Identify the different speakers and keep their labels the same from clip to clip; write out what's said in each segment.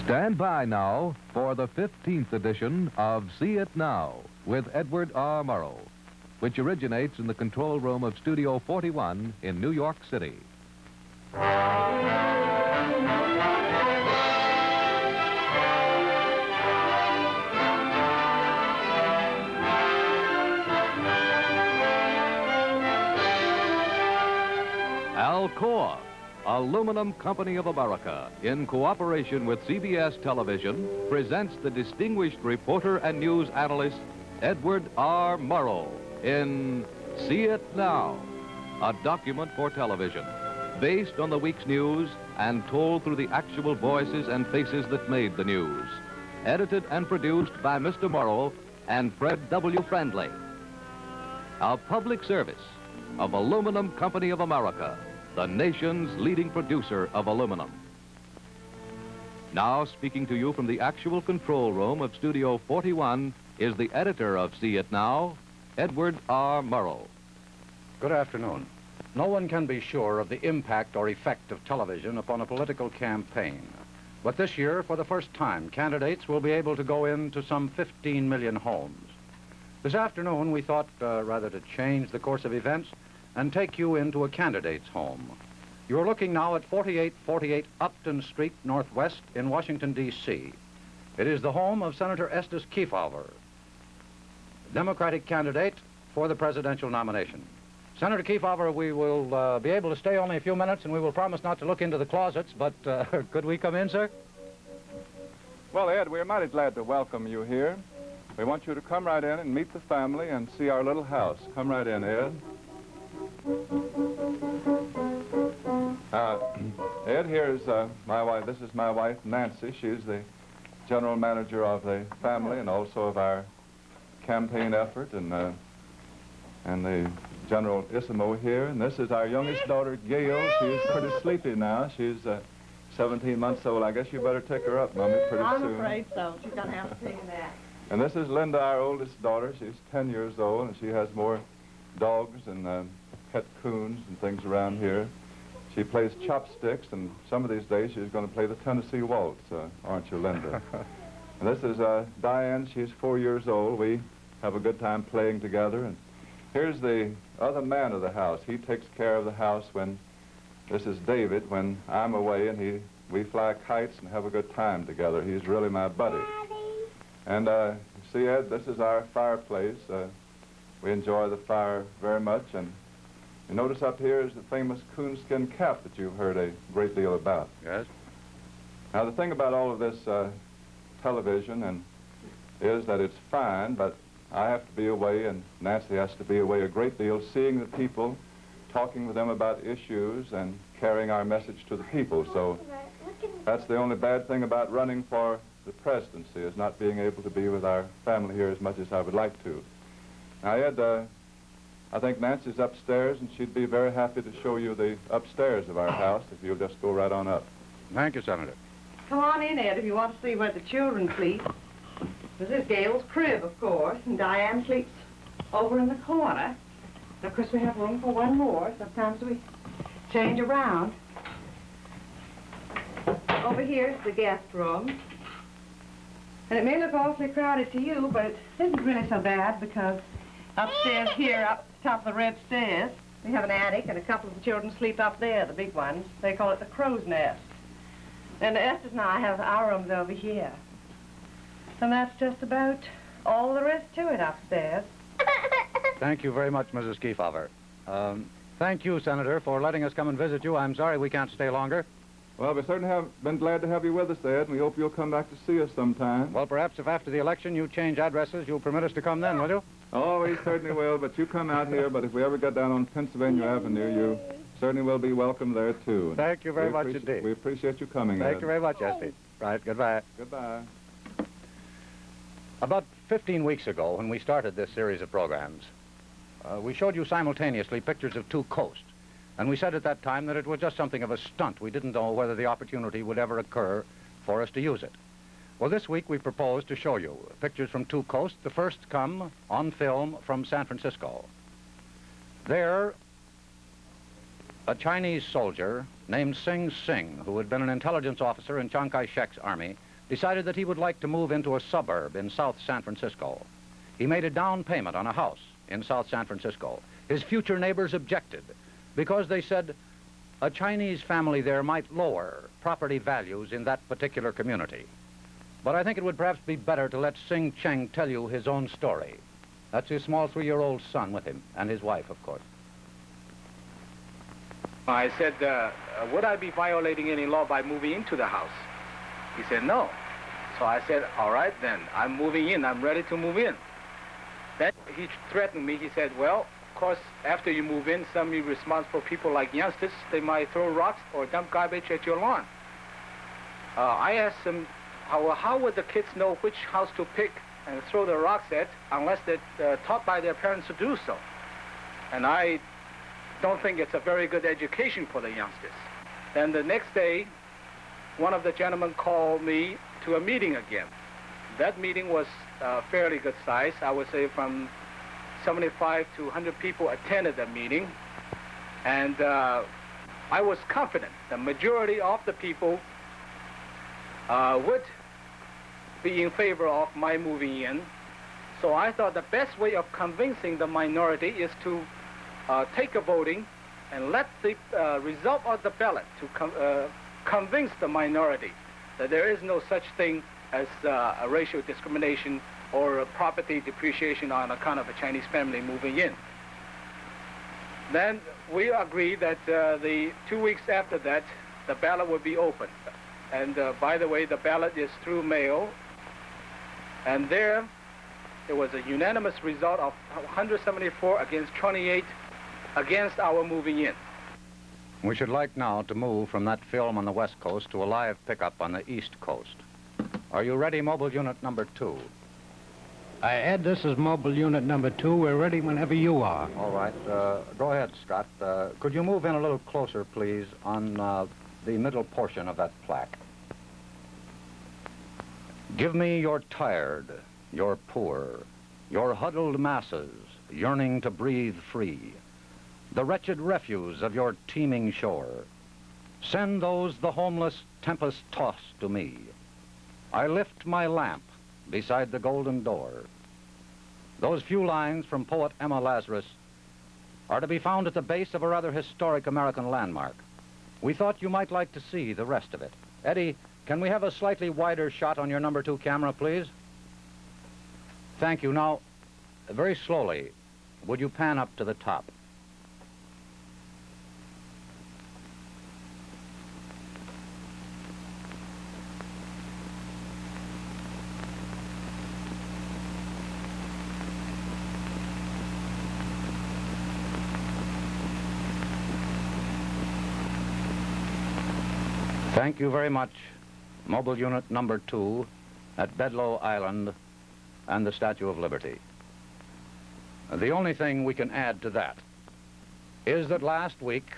Speaker 1: Stand by now for the 15th edition of See It Now with Edward R. Murrow, which originates in the control room of Studio 41 in New York City. Alcoa, Aluminum Company of America, in cooperation with CBS Television, presents the distinguished reporter and news analyst Edward R. Murrow in See It Now, a document for television, based on the week's news and told through the actual voices and faces that made the news. Edited and produced by Mr. Murrow and Fred W. Friendly. A public service of Aluminum Company of America, the nation's leading producer of aluminum. Now, speaking to you from the actual control room of Studio 41 is the editor of See It Now, Edward R. Murrow.
Speaker 2: Good afternoon. No one can be sure of the impact or effect of television upon a political campaign. But this year, for the first time, candidates will be able to go into some 15 million homes. This afternoon, we thought rather to change the course of events and take you into a candidate's home. You're looking now at 4848 Upton Street, Northwest in Washington, D.C. It is the home of Senator Estes Kefauver, Democratic candidate for the presidential nomination. Senator Kefauver, we will be able to stay only a few minutes, and we will promise not to look into the closets, but could we come in, sir?
Speaker 3: Well, Ed, we're mighty glad to welcome you here. We want you to come right in and meet the family and see our little house. Come right in, Ed. Ed, here's my wife. This is my wife, Nancy. She's the general manager of the family and also of our campaign effort, and the General Isimo here. And this is our youngest daughter, Gail. She's pretty sleepy now. She's 17 months old. I guess you better take her up, Mommy, pretty soon.
Speaker 4: I'm afraid so. She's going to have to take a nap.
Speaker 3: And this is Linda, our oldest daughter. She's 10 years old, and she has more dogs and pet coons and things around here. She plays chopsticks, and some of these days she's going to play the Tennessee Waltz, aren't you, Linda? And this is Diane. She's 4 years old. We have a good time playing together. And here's the other man of the house. He takes care of the house when, this is David, when I'm away, and we fly kites and have a good time together. He's really my buddy. And see, Ed, this is our fireplace. We enjoy the fire very much, and you notice up here is the famous coonskin cap that you've heard a great deal about.
Speaker 2: Yes.
Speaker 3: Now, the thing about all of this television is that it's fine, but I have to be away, and Nancy has to be away a great deal, seeing the people, talking with them about issues, and carrying our message to the people. So that's the only bad thing about running for the presidency, is not being able to be with our family here as much as I would like to. Now, Ed, I think Nancy's upstairs, and she'd be very happy to show you the upstairs of our house if you'll just go right on up.
Speaker 2: Thank you, Senator.
Speaker 4: Come on in, Ed, if you want to see where the children sleep. This is Gail's crib, of course, and Diane sleeps over in the corner. And of course, we have room for one more. Sometimes we change around. Over here is the guest room. And it may look awfully crowded to you, but it isn't really so bad, because upstairs here, up top of the red stairs, we have an attic, and a couple of the children sleep up there, the big ones. They call it the crow's nest. And Estes and I have our rooms over here. And that's just about all there is to it upstairs.
Speaker 2: Thank you very much, Mrs. Kefauver. Thank you, Senator, for letting us come and visit you. I'm sorry we can't stay longer.
Speaker 3: Well, we certainly have been glad to have you with us, Ed, and we hope you'll come back to see us sometime.
Speaker 2: Well, perhaps if after the election you change addresses, you'll permit us to come then, will you?
Speaker 3: Oh, we certainly will, but you come out here, but if we ever get down on Pennsylvania Avenue, you certainly will be welcome there, too.
Speaker 2: Thank you very much indeed.
Speaker 3: We appreciate you coming,
Speaker 2: Thank
Speaker 3: Ed.
Speaker 2: you very much, Estes. Right, goodbye.
Speaker 3: Goodbye.
Speaker 2: About 15 weeks ago, when we started this series of programs, we showed you simultaneously pictures of two coasts. And we said at that time that it was just something of a stunt. We didn't know whether the opportunity would ever occur for us to use it. Well, this week we propose to show you pictures from two coasts. The first come on film from San Francisco. There, a Chinese soldier named Sing Sing, who had been an intelligence officer in Chiang Kai-shek's army, decided that he would like to move into a suburb in South San Francisco. He made a down payment on a house in South San Francisco. His future neighbors objected because they said a Chinese family there might lower property values in that particular community. But I think it would perhaps be better to let Sing Cheng tell you his own story. That's his small 3-year-old son with him, and his wife, of course.
Speaker 5: I said, would I be violating any law by moving into the house? He said, no. So I said, all right, then, I'm moving in. I'm ready to move in. Then he threatened me. He said, well, of course, after you move in, some irresponsible people like youngsters, they might throw rocks or dump garbage at your lawn. I asked him, how would the kids know which house to pick and throw the rocks at unless they're taught by their parents to do so? And I don't think it's a very good education for the youngsters. Then the next day, one of the gentlemen called me to a meeting again. That meeting was fairly good size. I would say from 75 to 100 people attended the meeting. And I was confident the majority of the people would be in favor of my moving in. So I thought the best way of convincing the minority is to take a voting and let the result of the ballot to convince the minority that there is no such thing as a racial discrimination or a property depreciation on account of a Chinese family moving in. Then we agreed that the 2 weeks after that, the ballot would be opened. And by the way, the ballot is through mail. And there was a unanimous result of 174 against 28 against our moving in.
Speaker 2: We should like now to move from that film on the West Coast to a live pickup on the East Coast. Are you ready, Mobile Unit number 2?
Speaker 6: Ed, this is Mobile Unit number 2. We're ready whenever you are.
Speaker 2: All right. Go ahead, Scott. Could you move in a little closer, please, on the middle portion of that plaque? Give me your tired, your poor, your huddled masses yearning to breathe free, the wretched refuse of your teeming shore. Send those the homeless tempest-tossed to me. I lift my lamp beside the golden door. Those few lines from poet Emma Lazarus are to be found at the base of a rather historic American landmark. We thought you might like to see the rest of it. Eddie, can we have a slightly wider shot on your number 2 camera, please? Thank you. Now, very slowly, would you pan up to the top? Thank you very much, Mobile Unit number 2 at Bedloe Island and the Statue of Liberty. The only thing we can add to that is that last week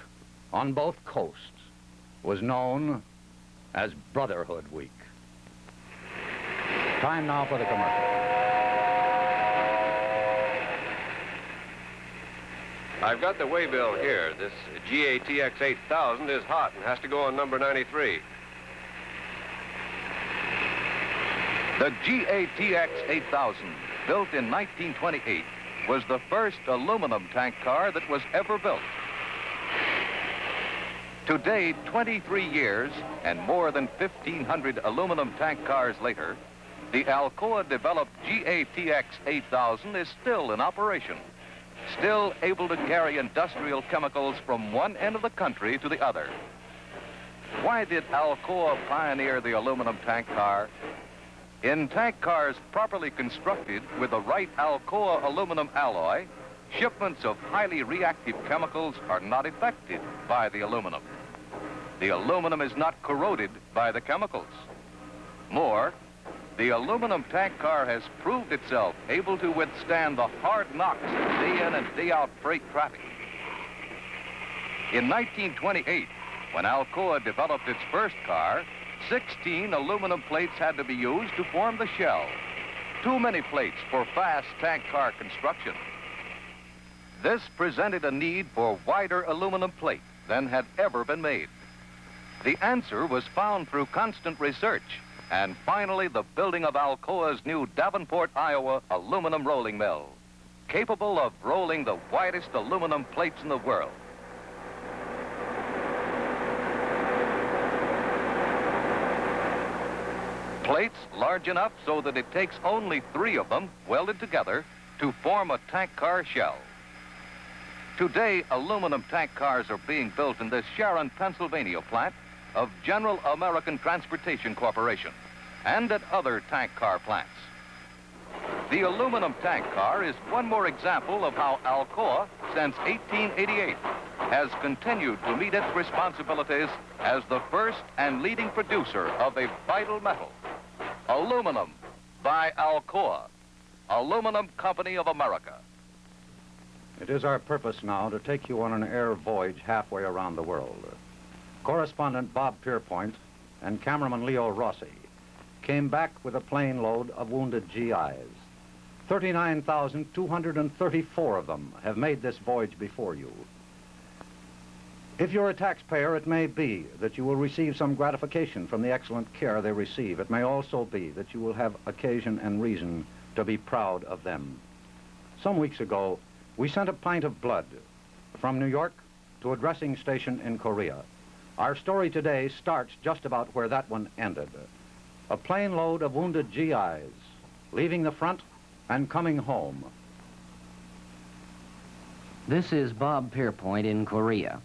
Speaker 2: on both coasts was known as Brotherhood Week. Time now for the commercial.
Speaker 7: I've got the waybill here. This GATX 8000 is hot and has to go on number 93.
Speaker 1: The GATX 8000, built in 1928, was the first aluminum tank car that was ever built. Today, 23 years and more than 1,500 aluminum tank cars later, the Alcoa-developed GATX 8000 is still in operation, still able to carry industrial chemicals from one end of the country to the other. Why did Alcoa pioneer the aluminum tank car? In tank cars properly constructed with the right Alcoa aluminum alloy, shipments of highly reactive chemicals are not affected by the aluminum. The aluminum is not corroded by the chemicals. More, the aluminum tank car has proved itself able to withstand the hard knocks of day in and day out freight traffic. In 1928, when Alcoa developed its first car, 16 aluminum plates had to be used to form the shell. Too many plates for fast tank car construction. This presented a need for wider aluminum plate than had ever been made. The answer was found through constant research and finally the building of Alcoa's new Davenport, Iowa aluminum rolling mill, capable of rolling the widest aluminum plates in the world. Plates large enough so that it takes only 3 of them welded together to form a tank car shell. Today, aluminum tank cars are being built in this Sharon, Pennsylvania plant of General American Transportation Corporation and at other tank car plants. The aluminum tank car is one more example of how Alcoa, since 1888, has continued to meet its responsibilities as the first and leading producer of a vital metal. Aluminum by Alcoa, Aluminum Company of America.
Speaker 2: It is our purpose now to take you on an air voyage halfway around the world. Correspondent Bob Pierpoint and cameraman Leo Rossi came back with a plane load of wounded GIs. 39,234 of them have made this voyage before you. If you're a taxpayer, it may be that you will receive some gratification from the excellent care they receive. It may also be that you will have occasion and reason to be proud of them. Some weeks ago, we sent a pint of blood from New York to a dressing station in Korea. Our story today starts just about where that one ended. A plane load of wounded GIs leaving the front and coming home.
Speaker 8: This is Bob Pierpoint in Korea.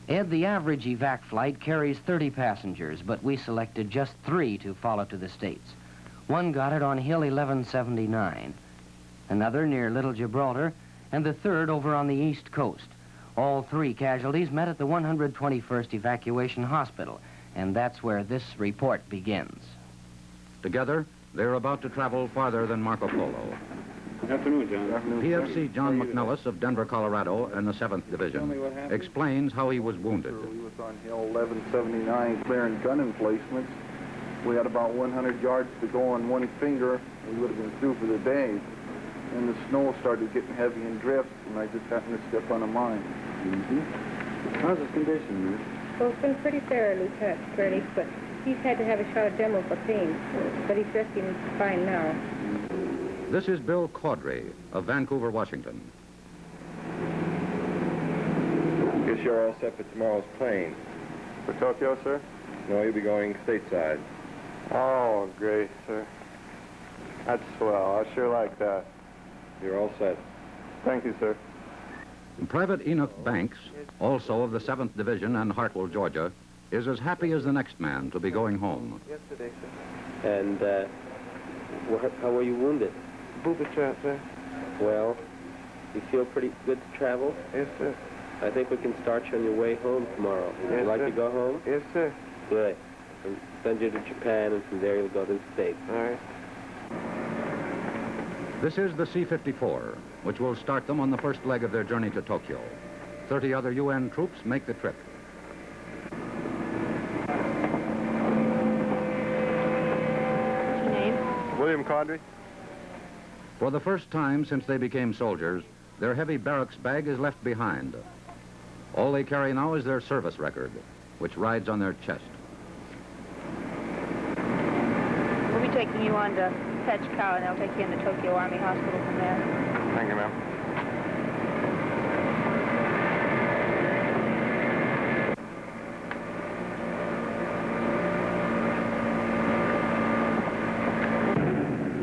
Speaker 8: Ed, the average evac flight carries 30 passengers, but we selected just 3 to follow to the States. One got it on Hill 1179, another near Little Gibraltar, and the third over on the East Coast. All 3 casualties met at the 121st Evacuation Hospital, and that's where this report begins.
Speaker 2: Together, they're about to travel farther than Marco Polo.
Speaker 9: Good afternoon, John. Good afternoon.
Speaker 2: PFC John McNellis of Denver, Colorado, in the 7th Division, explains how he was wounded.
Speaker 9: We was on Hill 1179 clearing gun emplacements. We had about 100 yards to go on one finger. We would have been through for the day. And the snow started getting heavy in drifts, and I just happened to step on a mine. How's his condition, miss?
Speaker 10: Well, it's been pretty fair, Lieutenant Curtis, but he's had to have a shot of Demopathine, but he's resting fine now.
Speaker 2: This is Bill Caudry of Vancouver, Washington.
Speaker 7: Guess you're all set for tomorrow's plane.
Speaker 9: For Tokyo, sir?
Speaker 7: No, you'll be going stateside.
Speaker 9: Oh, great, sir. That's swell. I sure like that.
Speaker 7: You're all set.
Speaker 9: Thank you, sir.
Speaker 2: Private Enoch Banks, also of the 7th Division and Hartwell, Georgia, is as happy as the next man to be going home.
Speaker 9: Yesterday, sir.
Speaker 11: And, how were you wounded?
Speaker 9: Booby trap, sir.
Speaker 11: Well, you feel pretty good to travel?
Speaker 9: Yes, sir.
Speaker 11: I think we can start you on your way home tomorrow. Would you like to go home?
Speaker 9: Yes, sir.
Speaker 11: Good. We'll send you to Japan, and from there you'll go to the States.
Speaker 9: All right.
Speaker 2: This is the C-54, which will start them on the first leg of their journey to Tokyo. 30 other UN troops make the trip.
Speaker 10: What's your name?
Speaker 9: William Caudry.
Speaker 2: For the first time since they became soldiers, their heavy barracks bag is left behind. All they carry now is their service record, which rides on their chest.
Speaker 10: We'll be taking you on to Fetch Cow, and they'll take you into Tokyo Army Hospital from there.
Speaker 9: Thank you, ma'am.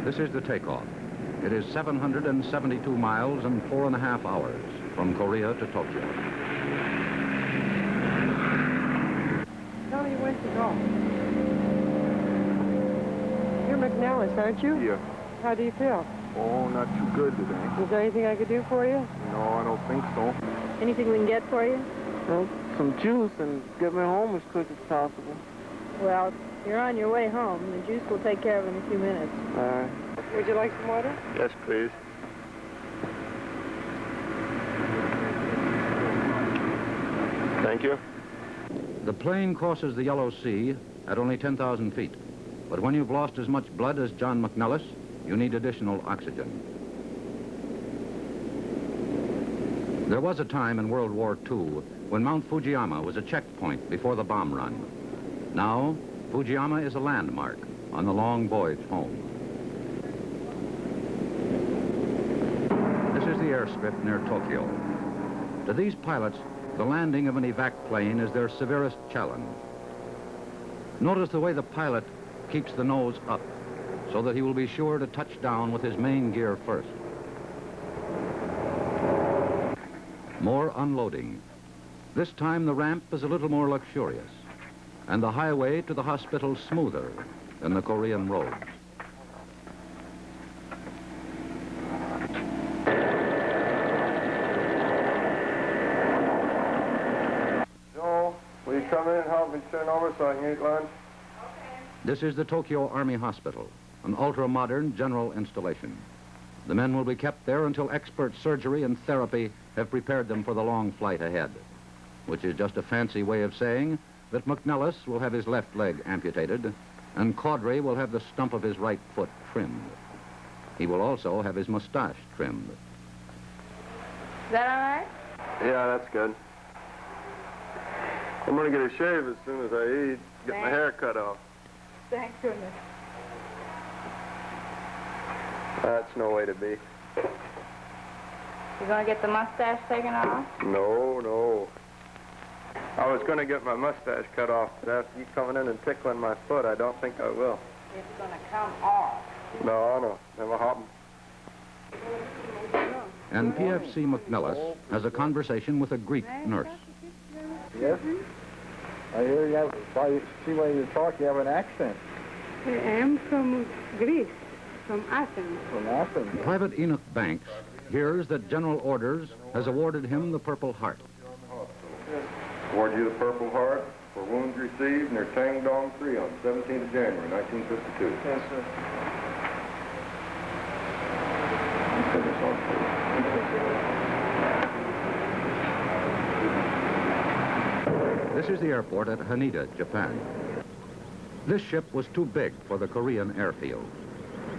Speaker 2: This is the takeoff. It is 772 miles and 4.5 hours from Korea to Tokyo.
Speaker 4: Tell me when to go. You're McNellis, aren't you?
Speaker 9: Yeah.
Speaker 4: How do you feel?
Speaker 9: Oh, not too good today.
Speaker 4: Is there anything I could do for you?
Speaker 9: No, I don't think so.
Speaker 10: Anything we can get for you?
Speaker 9: Well, some juice and get me home as quick as possible.
Speaker 10: Well, you're on your way home. The juice will take care of it in a few minutes.
Speaker 9: All right.
Speaker 4: Would you like some water?
Speaker 9: Yes, please. Thank you.
Speaker 2: The plane crosses the Yellow Sea at only 10,000 feet. But when you've lost as much blood as John McNellis, you need additional oxygen. There was a time in World War II when Mount Fujiyama was a checkpoint before the bomb run. Now, Fujiyama is a landmark, on the long voyage home. This is the airstrip near Tokyo. To these pilots, the landing of an evac plane is their severest challenge. Notice the way the pilot keeps the nose up so that he will be sure to touch down with his main gear first. More unloading. This time the ramp is a little more luxurious, and the highway to the hospital smoother than the Korean roads.
Speaker 9: Joe, will you come in and help me turn over so I can eat lunch?
Speaker 2: This is the Tokyo Army Hospital, an ultra-modern general installation. The men will be kept there until expert surgery and therapy have prepared them for the long flight ahead, which is just a fancy way of saying that McNellis will have his left leg amputated and Caudry will have the stump of his right foot trimmed. He will also have his mustache trimmed.
Speaker 10: Is that all right?
Speaker 9: Yeah, that's good. I'm gonna get a shave as soon as I eat. Get my hair cut off.
Speaker 10: Thank goodness.
Speaker 9: That's no way to be.
Speaker 10: You gonna get the mustache taken off?
Speaker 9: No, no. I was gonna get my mustache cut off, but after you coming in and tickling my foot, I don't think I will.
Speaker 10: It's gonna come off.
Speaker 9: No, never happened.
Speaker 2: And PFC McNellis has a conversation with a Greek nurse.
Speaker 9: Yes? I hear you have, see when you talk, you have an accent.
Speaker 10: I am from Greece, from Athens.
Speaker 9: From Athens.
Speaker 2: Private Enoch Banks hears that General Orders has awarded him the Purple Heart.
Speaker 9: Award you the Purple Heart for wounds received near Tangdong 3 on 17th of January, 1952. Yes, sir.
Speaker 2: This is the airport at Haneda, Japan. This ship was too big for the Korean airfield.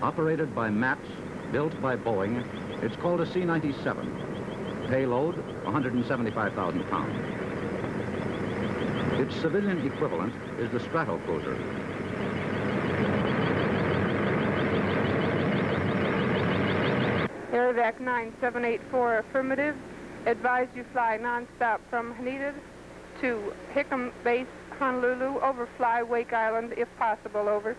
Speaker 2: Operated by MAPS, built by Boeing, it's called a C-97. Payload, 175,000 pounds. Its civilian equivalent is the Stratocruiser.
Speaker 10: Airvac 9784 affirmative. Advise you fly nonstop from Haneda to Hickam Base, Honolulu, overfly Wake Island if possible, over.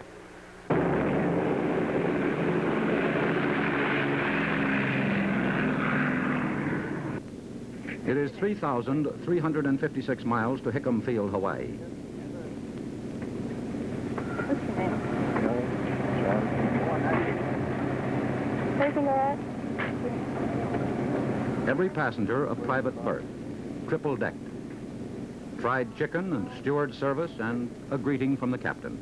Speaker 2: It is 3,356 miles to Hickam Field, Hawaii.
Speaker 10: What's your name? Praise the Lord.
Speaker 2: Every passenger a private berth, triple-decked. Fried chicken and steward service and a greeting from the captain.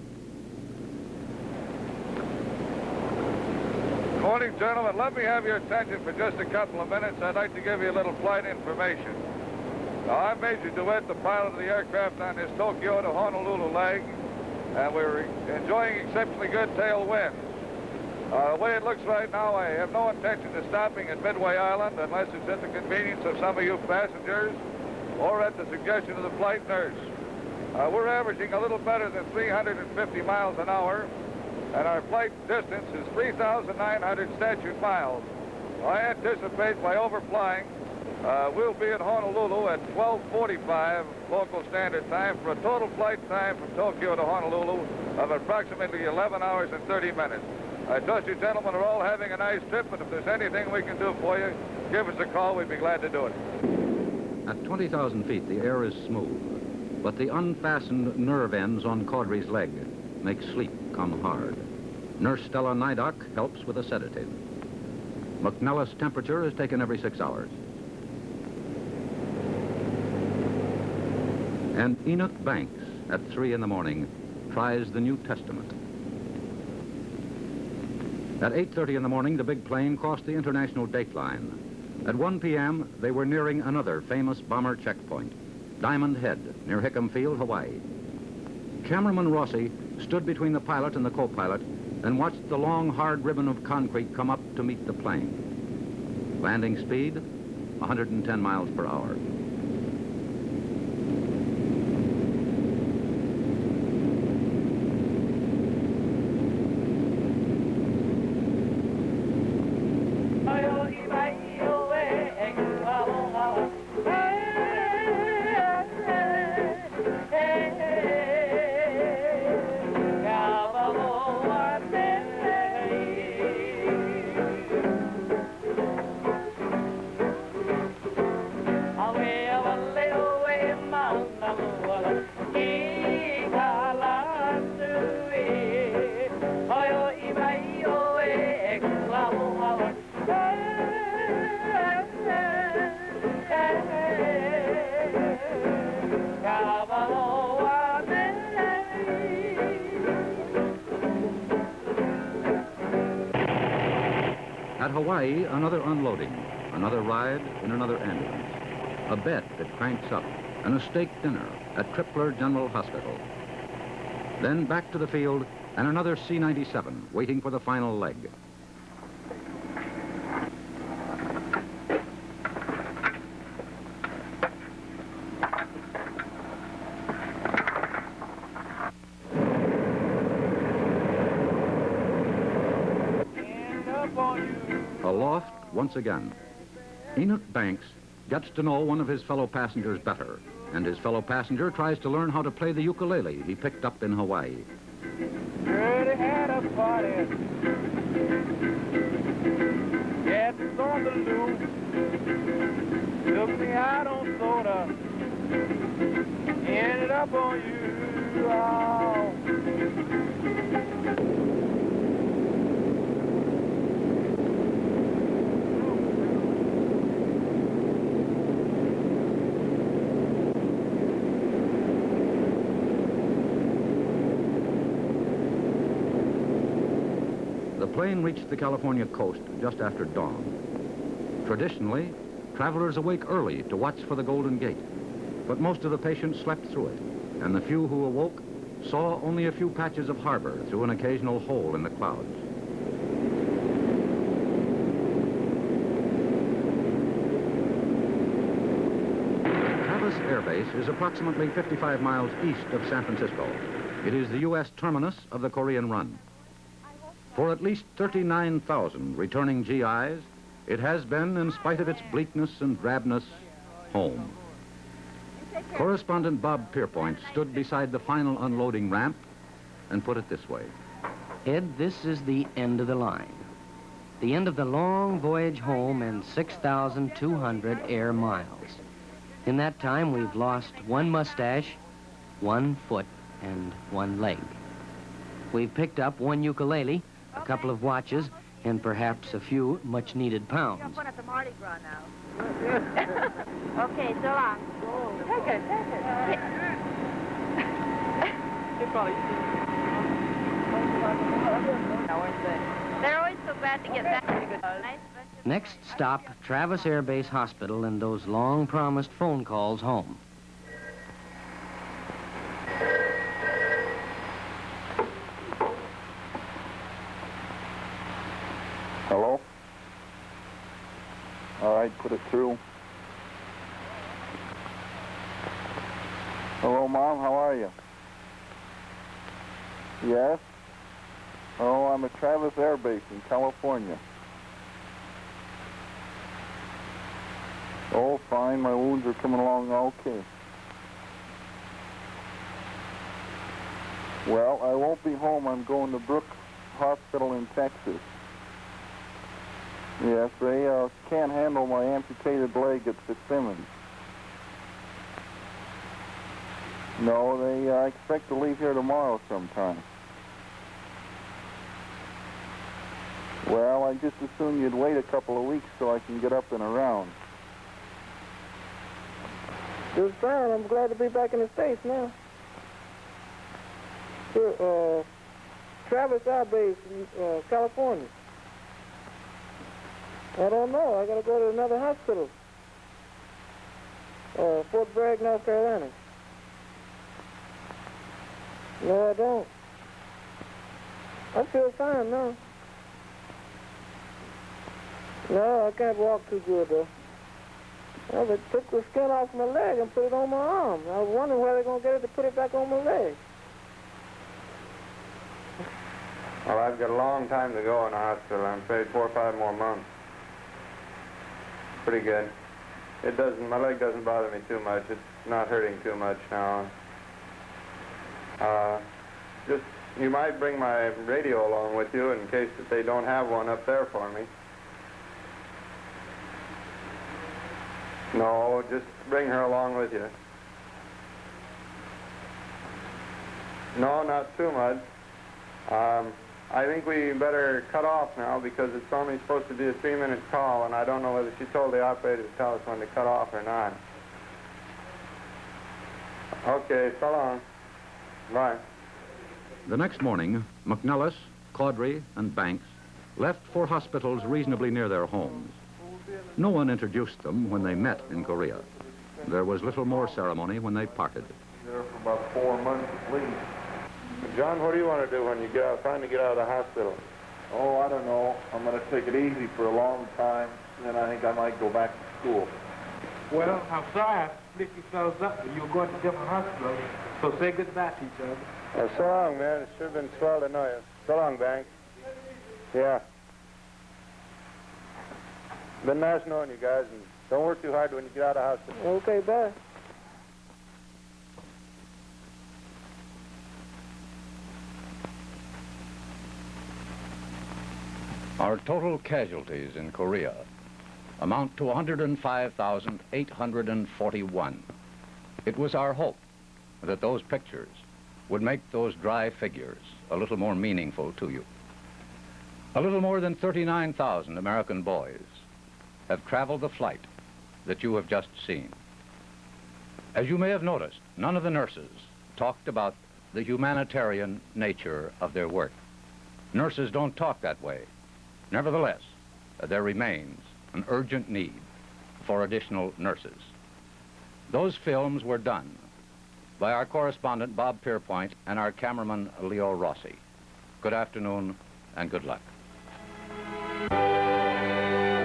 Speaker 3: Morning, gentlemen. Let me have your attention for just a couple of minutes. I'd like to give you a little flight information. Now, I'm Major DeWitt, the pilot of the aircraft on this Tokyo to Honolulu leg, and we're enjoying exceptionally good tailwinds. The way it looks right now, I have no intention of stopping at Midway Island unless it's at the convenience of some of you passengers or at the suggestion of the flight nurse. We're averaging a little better than 350 miles an hour, and our flight distance is 3,900 statute miles. I anticipate by overflying, we'll be in Honolulu at 12:45 local standard time for a total flight time from Tokyo to Honolulu of approximately 11 hours and 30 minutes. I trust you gentlemen are all having a nice trip, and if there's anything we can do for you, give us a call. We'd be glad to do it.
Speaker 2: At 20,000 feet, the air is smooth, but the unfastened nerve ends on Caudry's leg make sleep come hard. Nurse Stella Nidock helps with a sedative. McNellis' temperature is taken every 6 hours. And Enoch Banks, at 3 in the morning, tries the New Testament. At 8:30 in the morning, the big plane crossed the international date line. At 1 p.m., they were nearing another famous bomber checkpoint, Diamond Head, near Hickam Field, Hawaii. Cameraman Rossi stood between the pilot and the co-pilot and watched the long, hard ribbon of concrete come up to meet the plane. Landing speed, 110 miles per hour. At Hawaii, another unloading, another ride in another ambulance, a bed that cranks up, and a steak dinner at Tripler General Hospital. Then back to the field and another C-97 waiting for the final leg. Aloft once again. Enoch Banks gets to know one of his fellow passengers better, and his fellow passenger tries to learn how to play the ukulele he picked up in Hawaii.
Speaker 12: Really had a party. Yes, on the loose. Took me out on soda. Ended up on you. Oh.
Speaker 2: The plane reached the California coast just after dawn. Traditionally, travelers awake early to watch for the Golden Gate, but most of the patients slept through it, and the few who awoke saw only a few patches of harbor through an occasional hole in the clouds. Travis Air Base is approximately 55 miles east of San Francisco. It is the U.S. terminus of the Korean Run. For at least 39,000 returning GIs, it has been, in spite of its bleakness and drabness, home. Correspondent Bob Pierpoint stood beside the final unloading ramp and put it this way.
Speaker 8: Ed, this is the end of the line. The end of the long voyage home and 6,200 air miles. In that time, we've lost one mustache, one foot, and one leg. We've picked up one ukulele, a couple of watches, and perhaps a few much-needed pounds.
Speaker 13: Have fun at the Mardi Gras now. Okay, so long. Take it. They're always so bad to get back.
Speaker 8: Next stop, Travis Air Base Hospital and those long-promised phone calls home.
Speaker 9: Hello? All right, put it through. Hello, Mom, how are you? Yes? Oh, I'm at Travis Air Base in California. Oh, fine, my wounds are coming along okay. Well, I won't be home. I'm going to Brooks Hospital in Texas. Yes, they can't handle my amputated leg at Fitzsimmons. No, they expect to leave here tomorrow sometime. Well, I just assume you'd wait a couple of weeks so I can get up and around.
Speaker 12: Just fine. I'm glad to be back in the States now. Sure, Travis Air Base in California. I don't know. I gotta go to another hospital. Fort Bragg, North Carolina. No, I don't. I feel fine now. No, I can't walk too good, though. Well, they took the skin off my leg and put it on my arm. I was wondering where they're going to get it to put it back on my leg.
Speaker 14: Well, I've got a long time to go in the hospital. I'm afraid 4 or 5 more months. Pretty good. My leg doesn't bother me too much. It's not hurting too much now. You might bring my radio along with you in case that they don't have one up there for me. No, just bring her along with you. No, not too much. I think we better cut off now because it's only supposed to be a 3-minute call, and I don't know whether she told the operator to tell us when to cut off or not. Okay, so long. Bye.
Speaker 2: The next morning, McNellis, Caudry, and Banks left for hospitals reasonably near their homes. No one introduced them when they met in Korea. There was little more ceremony when they parted.
Speaker 9: There for about 4 months at least.
Speaker 14: John, what do you want to do when you finally get out of the hospital?
Speaker 9: Oh, I don't know. I'm going to take it easy for a long time, and then I think I might go back to school.
Speaker 12: Well, I'm sorry I split yourselves up, but you're going to different hospitals, so say goodbye to each other.
Speaker 14: Well, so long, man. It's sure been swell to know you. So long, Banks. Yeah. Been nice knowing you guys, and don't work too hard when you get out of the hospital.
Speaker 12: Okay, bye.
Speaker 2: Our total casualties in Korea amount to 105,841. It was our hope that those pictures would make those dry figures a little more meaningful to you. A little more than 39,000 American boys have traveled the flight that you have just seen. As you may have noticed, none of the nurses talked about the humanitarian nature of their work. Nurses don't talk that way. Nevertheless, there remains an urgent need for additional nurses. Those films were done by our correspondent Bob Pierpoint and our cameraman Leo Rossi. Good afternoon and good luck.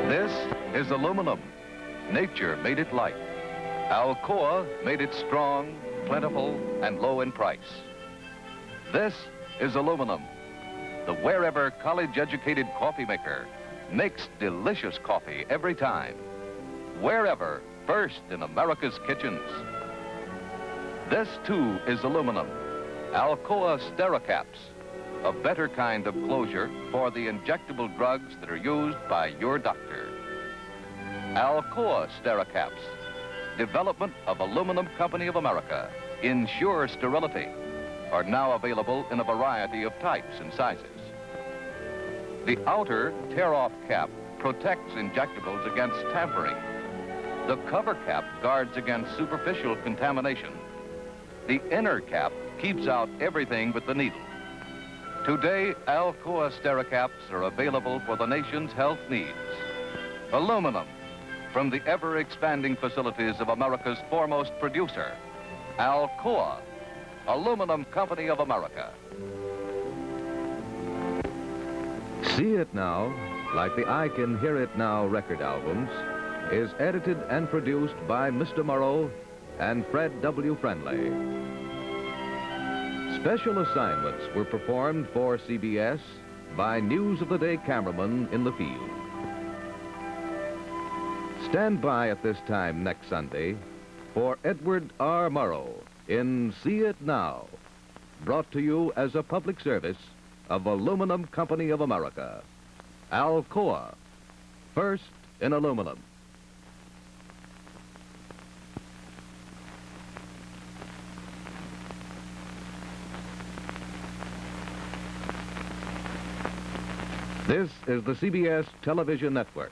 Speaker 1: This is aluminum. Nature made it light. Alcoa made it strong, plentiful, and low in price. This is aluminum. The wherever college-educated coffee maker makes delicious coffee every time. Wherever, first in America's kitchens. This, too, is aluminum. Alcoa Stericaps, a better kind of closure for the injectable drugs that are used by your doctor. Alcoa Stericaps, development of Aluminum Company of America, ensure sterility, are now available in a variety of types and sizes. The outer tear-off cap protects injectables against tampering. The cover cap guards against superficial contamination. The inner cap keeps out everything but the needle. Today, Alcoa Stericaps are available for the nation's health needs. Aluminum, from the ever-expanding facilities of America's foremost producer, Alcoa, Aluminum Company of America. See It Now, like the I Can Hear It Now record albums, is edited and produced by Mr. Murrow and Fred W. Friendly. Special assignments were performed for CBS by News of the Day cameramen in the field. Stand by at this time next Sunday for Edward R. Murrow in See It Now, brought to you as a public service of Aluminum Company of America. Alcoa, first in aluminum. This is the CBS Television Network.